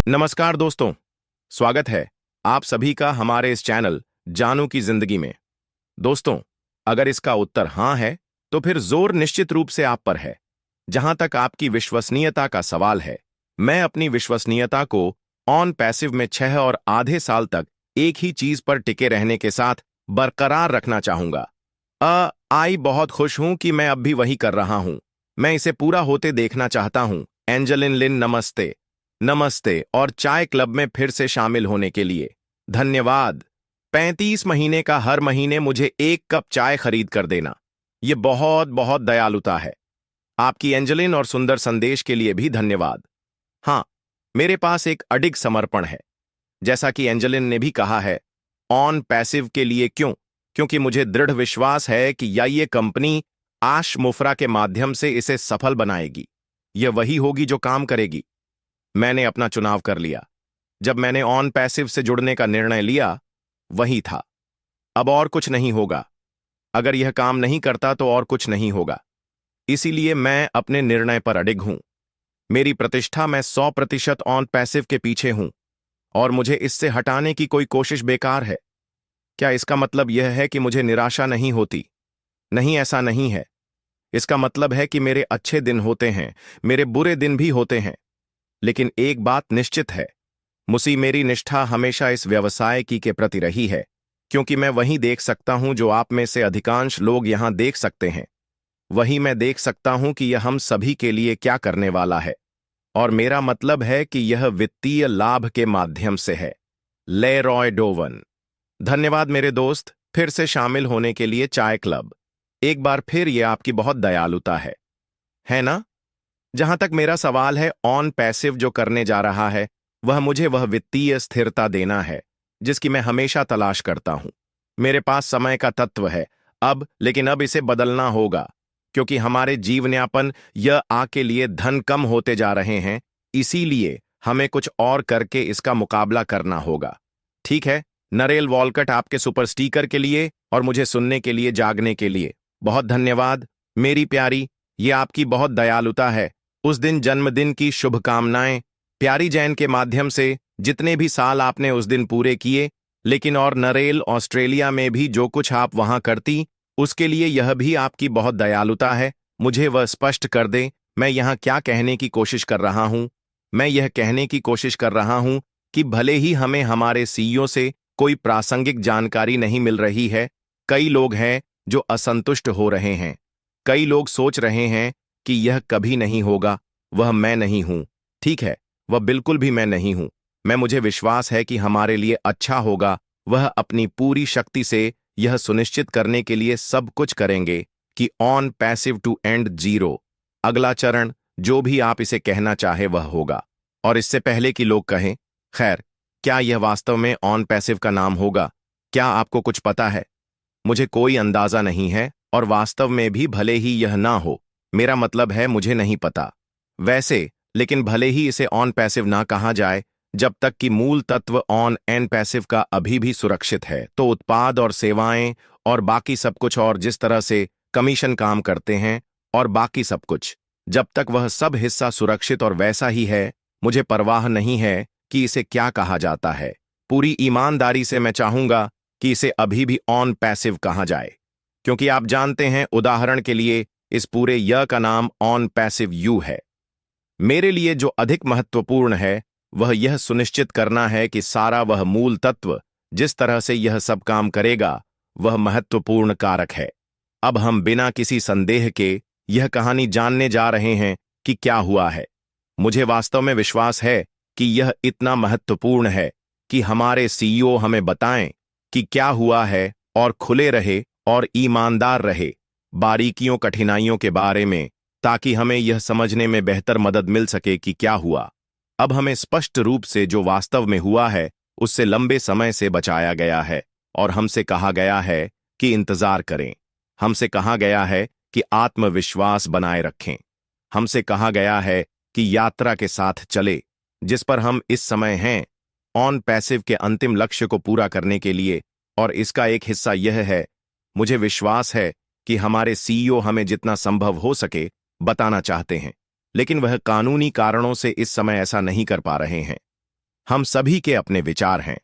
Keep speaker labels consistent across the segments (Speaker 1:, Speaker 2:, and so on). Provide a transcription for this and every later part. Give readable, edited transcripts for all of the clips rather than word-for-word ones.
Speaker 1: नमस्कार दोस्तों, स्वागत है आप सभी का हमारे इस चैनल जानू की जिंदगी में। दोस्तों, अगर इसका उत्तर हाँ है तो फिर जोर निश्चित रूप से आप पर है। जहां तक आपकी विश्वसनीयता का सवाल है, मैं अपनी विश्वसनीयता को ऑन पैसिव में 6 और आधे साल तक एक ही चीज पर टिके रहने के साथ बरकरार रखना चाहूंगा। आई बहुत खुश हूं कि मैं अब भी वही कर रहा हूं। मैं इसे पूरा होते देखना चाहता हूं। एंजेलिन लिन, नमस्ते। नमस्ते और चाय क्लब में फिर से शामिल होने के लिए धन्यवाद। 35 महीने का हर महीने मुझे 1 कप चाय खरीद कर देना, ये बहुत बहुत दयालुता है। आपकी एंजेलिन और सुंदर संदेश के लिए भी धन्यवाद। हाँ, मेरे पास एक अडिग समर्पण है। जैसा कि एंजेलिन ने भी कहा है, ऑन पैसिव के लिए क्यों? क्योंकि मुझे दृढ़ विश्वास है कि या ये कंपनी आश मुफरा के माध्यम से इसे सफल बनाएगी। यह वही होगी जो काम करेगी। मैंने अपना चुनाव कर लिया। जब मैंने ऑन पैसिव से जुड़ने का निर्णय लिया, वही था। अब और कुछ नहीं होगा। अगर यह काम नहीं करता तो और कुछ नहीं होगा। इसीलिए मैं अपने निर्णय पर अडिग हूं। मेरी प्रतिष्ठा, मैं 100% ऑन पैसिव के पीछे हूं और मुझे इससे हटाने की कोई कोशिश बेकार है। क्या इसका मतलब यह है कि मुझे निराशा नहीं होती? नहीं, ऐसा नहीं है। इसका मतलब है कि मेरे अच्छे दिन होते हैं, मेरे बुरे दिन भी होते हैं। लेकिन एक बात निश्चित है, मेरी निष्ठा हमेशा इस व्यवसाय की के प्रति रही है, क्योंकि मैं वही देख सकता हूं जो आप में से अधिकांश लोग यहां देख सकते हैं। वही मैं देख सकता हूं कि यह हम सभी के लिए क्या करने वाला है, और मेरा मतलब है कि यह वित्तीय लाभ के माध्यम से है। लेरॉय डोवन। धन्यवाद मेरे दोस्त, फिर से शामिल होने के लिए चाय क्लब। एक बार फिर यह आपकी बहुत दयालुता है ना? जहां तक मेरा सवाल है, ऑन पैसिव जो करने जा रहा है, वह मुझे वह वित्तीय स्थिरता देना है जिसकी मैं हमेशा तलाश करता हूं। मेरे पास समय का तत्व है लेकिन अब इसे बदलना होगा, क्योंकि हमारे जीवनयापन यह के लिए धन कम होते जा रहे हैं। इसीलिए हमें कुछ और करके इसका मुकाबला करना होगा। ठीक है, नरेल वॉलकट, आपके सुपर स्टीकर के लिए और मुझे सुनने के लिए, जागने के लिए बहुत धन्यवाद। मेरी प्यारी, ये आपकी बहुत दयालुता है। उस दिन जन्मदिन की शुभकामनाएं। प्यारी जैन के माध्यम से जितने भी साल आपने उस दिन पूरे किए, लेकिन और नरेल, ऑस्ट्रेलिया में भी जो कुछ आप वहां करती, उसके लिए यह भी आपकी बहुत दयालुता है। मुझे वह स्पष्ट कर दे, मैं यहां क्या कहने की कोशिश कर रहा हूं। मैं यह कहने की कोशिश कर रहा हूं कि भले ही हमें हमारे सीईओ से कोई प्रासंगिक जानकारी नहीं मिल रही है, कई लोग हैं जो असंतुष्ट हो रहे हैं। कई लोग सोच रहे हैं कि यह कभी नहीं होगा। वह मैं नहीं हूं। ठीक है, वह बिल्कुल भी मैं नहीं हूं। मुझे विश्वास है कि हमारे लिए अच्छा होगा। वह अपनी पूरी शक्ति से यह सुनिश्चित करने के लिए सब कुछ करेंगे कि ऑन पैसिव टू एंड जीरो, अगला चरण, जो भी आप इसे कहना चाहे वह होगा। और इससे पहले कि लोग कहें, खैर, क्या यह वास्तव में ऑन पैसिव का नाम होगा? क्या आपको कुछ पता है? मुझे कोई अंदाजा नहीं है, और वास्तव में भी भले ही यह ना हो, मेरा मतलब है मुझे नहीं पता। वैसे, लेकिन भले ही इसे ऑन पैसिव ना कहा जाए, जब तक कि मूल तत्व ऑन एंड पैसिव का अभी भी सुरक्षित है, तो उत्पाद और सेवाएं और बाकी सब कुछ, और जिस तरह से कमीशन काम करते हैं और बाकी सब कुछ, जब तक वह सब हिस्सा सुरक्षित और वैसा ही है, मुझे परवाह नहीं है कि इसे क्या कहा जाता है। पूरी ईमानदारी से मैं चाहूंगा कि इसे अभी भी ऑन पैसिव कहा जाए, क्योंकि आप जानते हैं, उदाहरण के लिए, इस पूरे य का नाम ऑन पैसिव यू है। मेरे लिए जो अधिक महत्वपूर्ण है, वह यह सुनिश्चित करना है कि सारा वह मूल तत्व, जिस तरह से यह सब काम करेगा, वह महत्वपूर्ण कारक है। अब हम बिना किसी संदेह के यह कहानी जानने जा रहे हैं कि क्या हुआ है। मुझे वास्तव में विश्वास है कि यह इतना महत्वपूर्ण है कि हमारे सीईओ हमें बताएं कि क्या हुआ है, और खुले रहे और ईमानदार रहे बारीकियों, कठिनाइयों के बारे में, ताकि हमें यह समझने में बेहतर मदद मिल सके कि क्या हुआ। अब हमें स्पष्ट रूप से जो वास्तव में हुआ है, उससे लंबे समय से बचाया गया है, और हमसे कहा गया है कि इंतजार करें। हमसे कहा गया है कि आत्मविश्वास बनाए रखें। हमसे कहा गया है कि यात्रा के साथ चले, जिस पर हम इस समय हैं, ऑन पैसिव के अंतिम लक्ष्य को पूरा करने के लिए। और इसका एक हिस्सा यह है, मुझे विश्वास है कि हमारे सीईओ हमें जितना संभव हो सके बताना चाहते हैं, लेकिन वह कानूनी कारणों से इस समय ऐसा नहीं कर पा रहे हैं। हम सभी के अपने विचार हैं।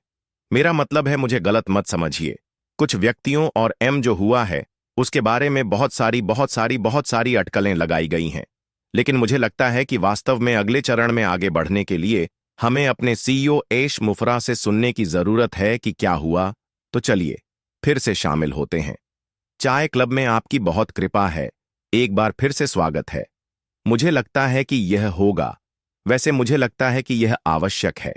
Speaker 1: मेरा मतलब है, मुझे गलत मत समझिए। कुछ व्यक्तियों और जो हुआ है उसके बारे में बहुत सारी अटकलें लगाई गई हैं। लेकिन मुझे लगता है कि वास्तव में अगले चरण में आगे बढ़ने के लिए हमें अपने सीईओ ऐश मुफरा से सुनने की जरूरत है कि क्या हुआ। तो चलिए फिर से शामिल होते हैं। चाय क्लब में आपकी बहुत कृपा है। एक बार फिर से स्वागत है। मुझे लगता है कि यह होगा, वैसे मुझे लगता है कि यह आवश्यक है।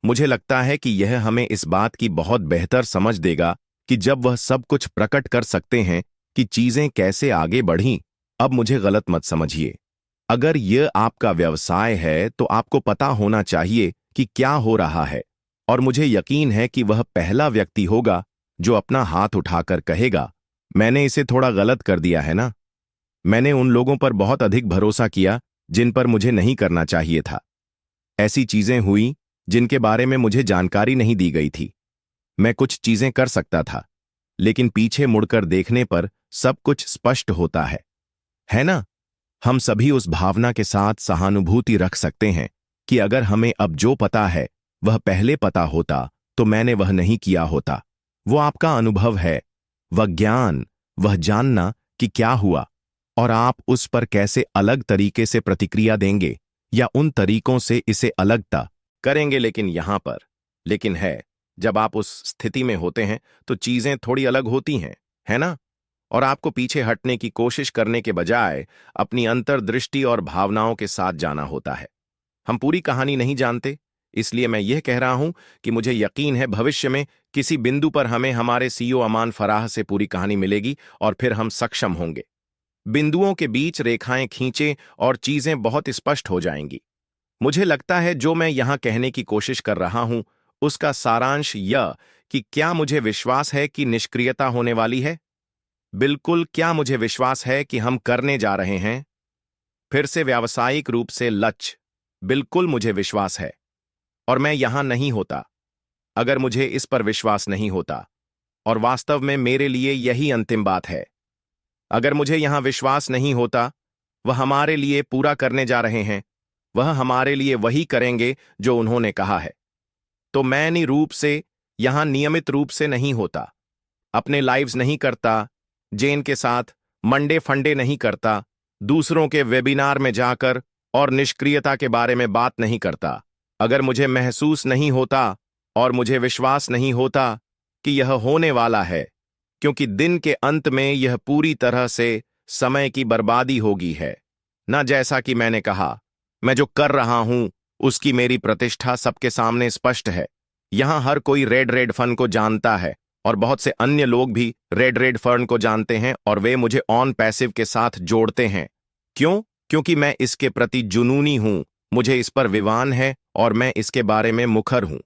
Speaker 1: मुझे लगता है कि यह हमें इस बात की बहुत बेहतर समझ देगा कि जब वह सब कुछ प्रकट कर सकते हैं कि चीजें कैसे आगे बढ़ीं। अब मुझे गलत मत समझिए। अगर यह आपका व्यवसाय है तो आपको पता होना चाहिए कि क्या हो रहा है, और मुझे यकीन है कि वह पहला व्यक्ति होगा जो अपना हाथ उठाकर कहेगा, मैंने इसे थोड़ा गलत कर दिया है ना। मैंने उन लोगों पर बहुत अधिक भरोसा किया जिन पर मुझे नहीं करना चाहिए था। ऐसी चीजें हुई जिनके बारे में मुझे जानकारी नहीं दी गई थी। मैं कुछ चीजें कर सकता था, लेकिन पीछे मुड़कर देखने पर सब कुछ स्पष्ट होता है ना। हम सभी उस भावना के साथ सहानुभूति रख सकते हैं कि अगर हमें अब जो पता है वह पहले पता होता तो मैंने वह नहीं किया होता। वो आपका अनुभव है, वह ज्ञान, वह जानना कि क्या हुआ, और आप उस पर कैसे अलग तरीके से प्रतिक्रिया देंगे या उन तरीकों से इसे अलगता करेंगे। लेकिन है, जब आप उस स्थिति में होते हैं तो चीजें थोड़ी अलग होती हैं, है ना। और आपको पीछे हटने की कोशिश करने के बजाय अपनी अंतर्दृष्टि और भावनाओं के साथ जाना होता है। हम पूरी कहानी नहीं जानते, इसलिए मैं यह कह रहा हूं कि मुझे यकीन है भविष्य में किसी बिंदु पर हमें हमारे सीईओ अमान फराह से पूरी कहानी मिलेगी और फिर हम सक्षम होंगे बिंदुओं के बीच रेखाएं खींचें और चीजें बहुत स्पष्ट हो जाएंगी। मुझे लगता है जो मैं यहां कहने की कोशिश कर रहा हूं उसका सारांश यह कि क्या मुझे विश्वास है कि निष्क्रियता होने वाली है। बिल्कुल। क्या मुझे विश्वास है कि हम करने जा रहे हैं फिर से व्यावसायिक रूप से लक्ष्य। बिल्कुल मुझे विश्वास है, और मैं यहां नहीं होता अगर मुझे इस पर विश्वास नहीं होता। और वास्तव में मेरे लिए यही अंतिम बात है। अगर मुझे यहां विश्वास नहीं होता वह हमारे लिए पूरा करने जा रहे हैं, वह हमारे लिए वही करेंगे जो उन्होंने कहा है, तो मैं नि रूप से यहां नियमित रूप से नहीं होता, अपने लाइव्स नहीं करता, जेन के साथ मंडे फंडे नहीं करता, दूसरों के वेबिनार में जाकर और निष्क्रियता के बारे में बात नहीं करता। अगर मुझे महसूस नहीं होता और मुझे विश्वास नहीं होता कि यह होने वाला है, क्योंकि दिन के अंत में यह पूरी तरह से समय की बर्बादी होगी है ना। जैसा कि मैंने कहा, मैं जो कर रहा हूं उसकी मेरी प्रतिष्ठा सबके सामने स्पष्ट है। यहां हर कोई रेड फन को जानता है और बहुत से अन्य लोग भी रेड फर्न को जानते हैं, और वे मुझे ऑन पैसिव के साथ जोड़ते हैं। क्यों? क्योंकि मैं इसके प्रति जुनूनी हूं, मुझे इस पर विवान है और मैं इसके बारे में मुखर हूं।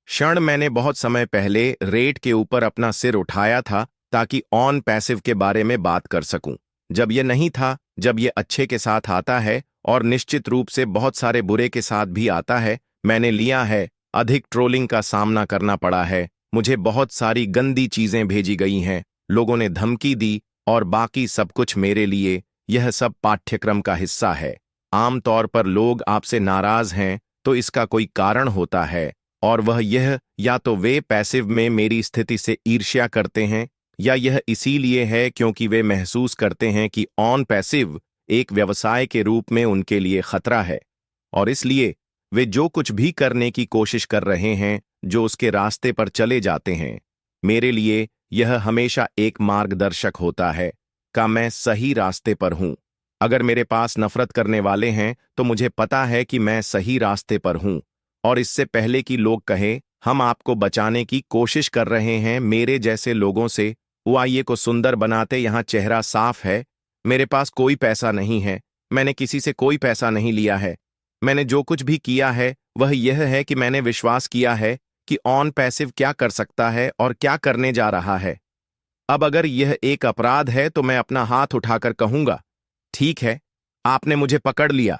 Speaker 1: क्षण मैंने बहुत समय पहले रेट के ऊपर अपना सिर उठाया था ताकि ऑन पैसिव के बारे में बात कर सकूं। जब यह नहीं था, जब यह अच्छे के साथ आता है और निश्चित रूप से बहुत सारे बुरे के साथ भी आता है। मैंने लिया है, अधिक ट्रोलिंग का सामना करना पड़ा है, मुझे बहुत सारी गंदी चीजें भेजी गई हैं, लोगों ने धमकी दी और बाकी सब कुछ मेरे लिए यह सब पाठ्यक्रम का हिस्सा है। आमतौर पर लोग आपसे नाराज हैं तो इसका कोई कारण होता है, और वह यह या तो वे पैसिव में मेरी स्थिति से ईर्ष्या करते हैं, या यह इसीलिए है क्योंकि वे महसूस करते हैं कि ऑन पैसिव एक व्यवसाय के रूप में उनके लिए खतरा है, और इसलिए वे जो कुछ भी करने की कोशिश कर रहे हैं, जो उसके रास्ते पर चले जाते हैं। मेरे लिए यह हमेशा एक मार्गदर्शक होता है कि मैं सही रास्ते पर हूं। अगर मेरे पास नफरत करने वाले हैं तो मुझे पता है कि मैं सही रास्ते पर हूं, और इससे पहले कि लोग कहें हम आपको बचाने की कोशिश कर रहे हैं मेरे जैसे लोगों से, वाइये को सुंदर बनाते यहां चेहरा साफ है। मेरे पास कोई पैसा नहीं है, मैंने किसी से कोई पैसा नहीं लिया है। मैंने जो कुछ भी किया है वह यह है कि मैंने विश्वास किया है कि ऑन पैसिव क्या कर सकता है और क्या करने जा रहा है। अब अगर यह एक अपराध है तो मैं अपना हाथ उठाकर कहूंगा, ठीक है, आपने मुझे पकड़ लिया,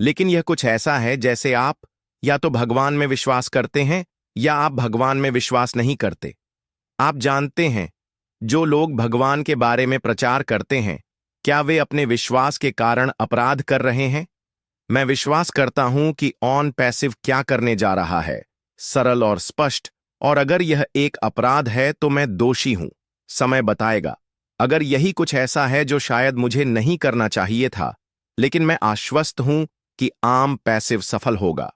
Speaker 1: लेकिन यह कुछ ऐसा है जैसे आप या तो भगवान में विश्वास करते हैं या आप भगवान में विश्वास नहीं करते। आप जानते हैं, जो लोग भगवान के बारे में प्रचार करते हैं, क्या वे अपने विश्वास के कारण अपराध कर रहे हैं? मैं विश्वास करता हूं कि ऑन पैसिव क्या करने जा रहा है, सरल और स्पष्ट। और अगर यह एक अपराध है तो मैं दोषी हूं, समय बताएगा। अगर यही कुछ ऐसा है जो शायद मुझे नहीं करना चाहिए था, लेकिन मैं आश्वस्त हूं कि आम पैसिव सफल होगा।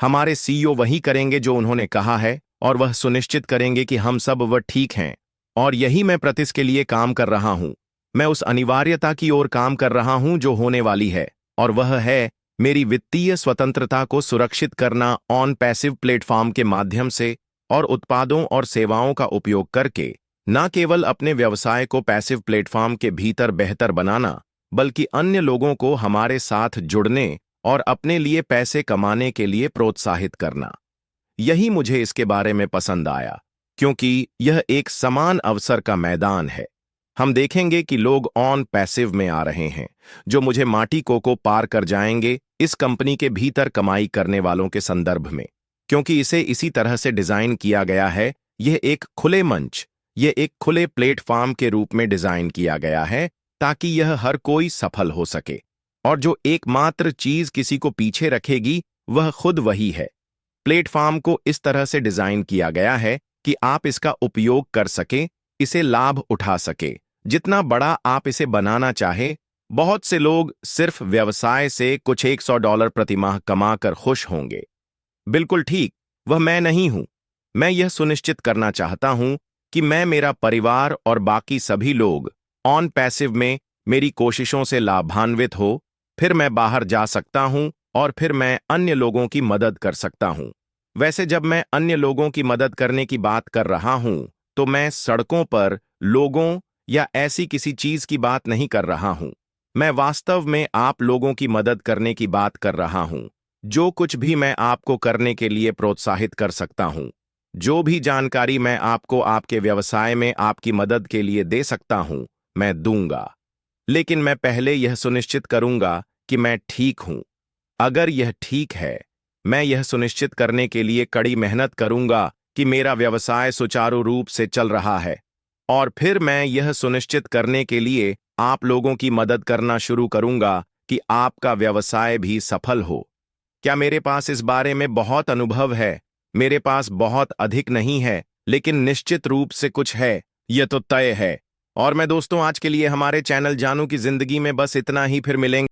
Speaker 1: हमारे सीईओ वही करेंगे जो उन्होंने कहा है, और वह सुनिश्चित करेंगे कि हम सब वह ठीक हैं। और यही मैं प्रतिस के लिए काम कर रहा हूं। मैं उस अनिवार्यता की ओर काम कर रहा हूं जो होने वाली है, और वह है मेरी वित्तीय स्वतंत्रता को सुरक्षित करना ऑन पैसिव प्लेटफॉर्म के माध्यम से और उत्पादों और सेवाओं का उपयोग करके, न केवल अपने व्यवसाय को पैसिव प्लेटफॉर्म के भीतर बेहतर बनाना, बल्कि अन्य लोगों को हमारे साथ जुड़ने और अपने लिए पैसे कमाने के लिए प्रोत्साहित करना। यही मुझे इसके बारे में पसंद आया, क्योंकि यह एक समान अवसर का मैदान है। हम देखेंगे कि लोग ऑन पैसिव में आ रहे हैं, जो मुझे माटी को पार कर जाएंगे इस कंपनी के भीतर कमाई करने वालों के संदर्भ में, क्योंकि इसे इसी तरह से डिजाइन किया गया है। यह एक खुले मंच, यह एक खुले प्लेटफॉर्म के रूप में डिजाइन किया गया है, ताकि यह हर कोई सफल हो सके। और जो एकमात्र चीज किसी को पीछे रखेगी वह खुद वही है। प्लेटफॉर्म को इस तरह से डिजाइन किया गया है कि आप इसका उपयोग कर सके, इसे लाभ उठा सके, जितना बड़ा आप इसे बनाना चाहे। बहुत से लोग सिर्फ व्यवसाय से कुछ $100 प्रति माह कमाकर खुश होंगे। बिल्कुल ठीक, वह मैं नहीं हूं। मैं यह सुनिश्चित करना चाहता हूं कि मैं, मेरा परिवार और बाकी सभी लोग ऑन पैसिव में मेरी कोशिशों से लाभान्वित हो। फिर मैं बाहर जा सकता हूं और फिर मैं अन्य लोगों की मदद कर सकता हूं। वैसे जब मैं अन्य लोगों की मदद करने की बात कर रहा हूं, तो मैं सड़कों पर लोगों या ऐसी किसी चीज की बात नहीं कर रहा हूं। मैं वास्तव में आप लोगों की मदद करने की बात कर रहा हूं। जो कुछ भी मैं आपको करने के लिए प्रोत्साहित कर सकता हूं, जो भी जानकारी मैं आपको आपके व्यवसाय में आपकी मदद के लिए दे सकता हूं, मैं दूंगा। लेकिन मैं पहले यह सुनिश्चित करूंगा कि मैं ठीक हूं। अगर यह ठीक है, मैं यह सुनिश्चित करने के लिए कड़ी मेहनत करूंगा कि मेरा व्यवसाय सुचारू रूप से चल रहा है। और फिर मैं यह सुनिश्चित करने के लिए आप लोगों की मदद करना शुरू करूंगा कि आपका व्यवसाय भी सफल हो। क्या मेरे पास इस बारे में बहुत अनुभव है? मेरे पास बहुत अधिक नहीं है, लेकिन निश्चित रूप से कुछ है, यह तो तय है। और मैं दोस्तों, आज के लिए हमारे चैनल जानू की जिंदगी में बस इतना ही। फिर मिलेंगे।